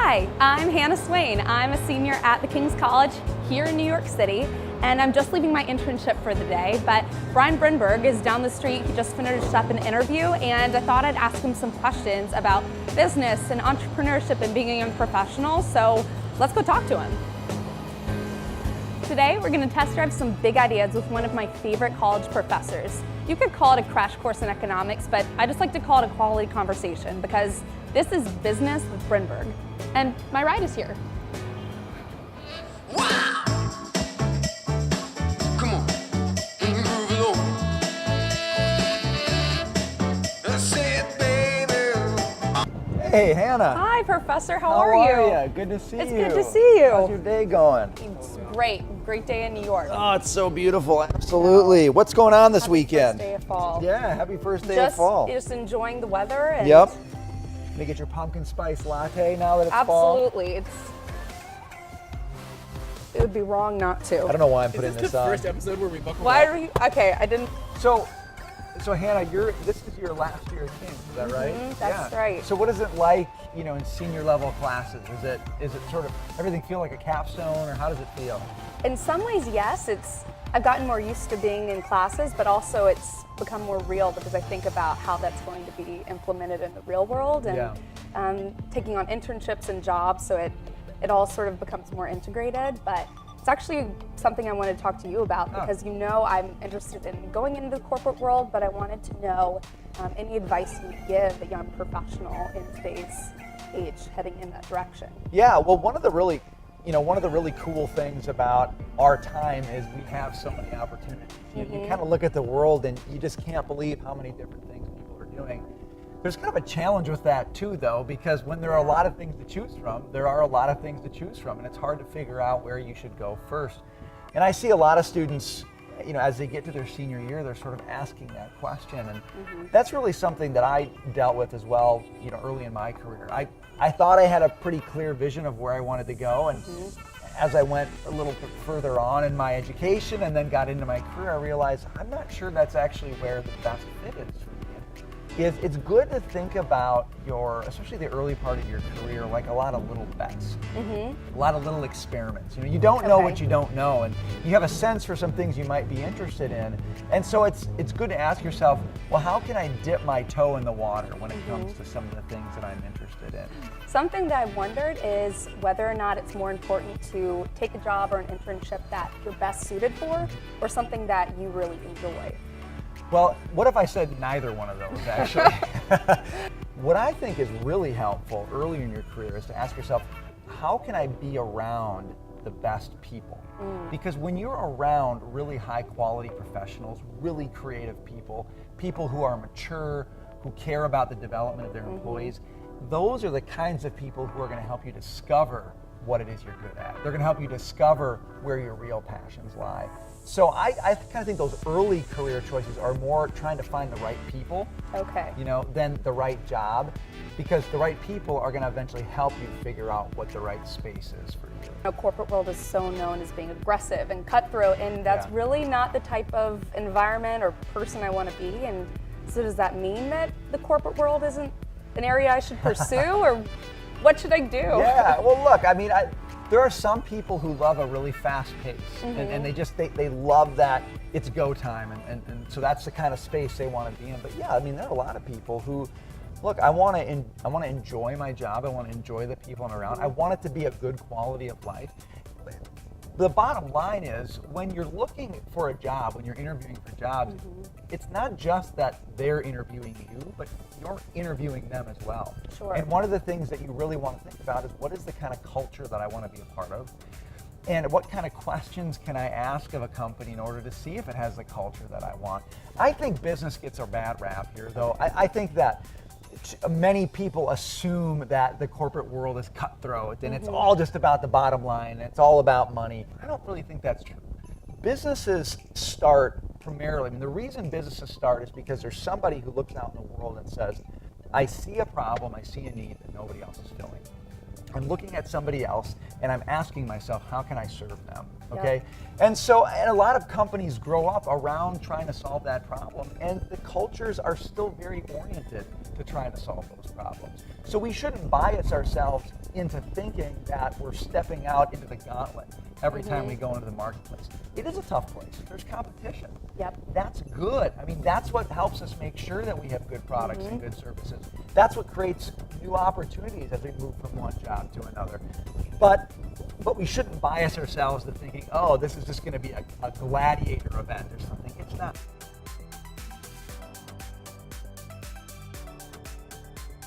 Hi, I'm Hannah Swain. I'm a senior at the King's College here in New York City, and I'm just leaving my internship for the day, but Brenberg is down the street. He just finished up an interview, and I thought I'd ask him some questions about business and entrepreneurship and being a young professional, so let's go talk to him. Today, we're going to test drive some big ideas with one of my favorite college professors. You could call it a crash course in economics, but I just like to call it a quality conversation because this is business with Brenberg. And my ride is here. Wow! Come on, move it on. That's it, baby. Hey, Hannah. Hi, Professor. How How are you? ya? Good to see you. It's good to see you. How's your day going? It's great. Great day in New York. Oh, it's so beautiful. Absolutely. What's going on this weekend? First day of fall. Yeah, happy first day of fall. Just enjoying the weather. And Yep. Gonna get your pumpkin spice latte now that it's fall? absolutely. It would be wrong not to. I don't know why I'm putting Is this this the on. first episode where we buckle Why up? are you? Okay, I didn't. So Hannah, this is your last year at King's, is that right? that's right. So what is it like, in senior level classes? Is it sort of everything feel like a capstone, or how does it feel? In some ways, yes. I've gotten more used to being in classes, but also it's become more real because I think about how that's going to be implemented in the real world and taking on internships and jobs, so it all sort of becomes more integrated. But it's actually something I wanted to talk to you about because I'm interested in going into the corporate world, but I wanted to know any advice you give a young professional in today's age heading in that direction. Yeah, well, one of the really cool things about our time is we have so many opportunities. You kind of look at the world and you just can't believe how many different things people are doing. There's kind of a challenge with that too, though, because when there are a lot of things to choose from, and it's hard to figure out where you should go first. And I see a lot of students, as they get to their senior year, they're sort of asking that question, and that's really something that I dealt with as well, early in my career. I thought I had a pretty clear vision of where I wanted to go, and as I went a little bit further on in my education and then got into my career, I realized I'm not sure that's actually where the best fit is for me. It's good to think about especially the early part of your career, like a lot of little bets, a lot of little experiments. You don't know what you don't know, and you have a sense for some things you might be interested in. And so it's good to ask yourself, well, how can I dip my toe in the water when it comes to some of the things that I'm interested in? Something that I've wondered is whether or not it's more important to take a job or an internship that you're best suited for, or something that you really enjoy. Well, what if I said neither one of those, actually? What I think is really helpful early in your career is to ask yourself, how can I be around the best people? Because when you're around really high quality professionals, really creative people, people who are mature, who care about the development of their employees, those are the kinds of people who are going to help you discover what it is you're good at. They're going to help you discover where your real passions lie. So I kind of think those early career choices are more trying to find the right people, than the right job, because the right people are going to eventually help you figure out what the right space is for you. The corporate world is so known as being aggressive and cutthroat, and that's really not the type of environment or person I want to be. And so does that mean that the corporate world isn't an area I should pursue, or what should I do? Yeah, well, look, there are some people who love a really fast pace, and they love that it's go time, and so that's the kind of space they want to be in. But yeah, there are a lot of people who, look, I want to enjoy my job. I want to enjoy the people I'm around. I want it to be a good quality of life. The bottom line is, when you're looking for a job, when you're interviewing for jobs, it's not just that they're interviewing you, but you're interviewing them as well. Sure. And one of the things that you really want to think about is, what is the kind of culture that I want to be a part of? And what kind of questions can I ask of a company in order to see if it has the culture that I want? I think business gets a bad rap here, though. I think that many people assume that the corporate world is cutthroat and it's all just about the bottom line, and it's all about money. I don't really think that's true. Businesses start primarily, the reason businesses start is because there's somebody who looks out in the world and says, I see a problem, I see a need that nobody else is filling. I'm looking at somebody else and I'm asking myself, how can I serve them? okay? And so and a lot of companies grow up around trying to solve that problem, and the cultures are still very oriented to trying to solve those problems. So we shouldn't bias ourselves into thinking that we're stepping out into the gauntlet every time we go into the marketplace. It is a tough place. There's competition. Yep. That's good. I mean, that's what helps us make sure that we have good products and good services. That's what creates new opportunities as we move from one job to another. But we shouldn't bias ourselves to thinking, oh, this is just going to be a gladiator event or something. It's not.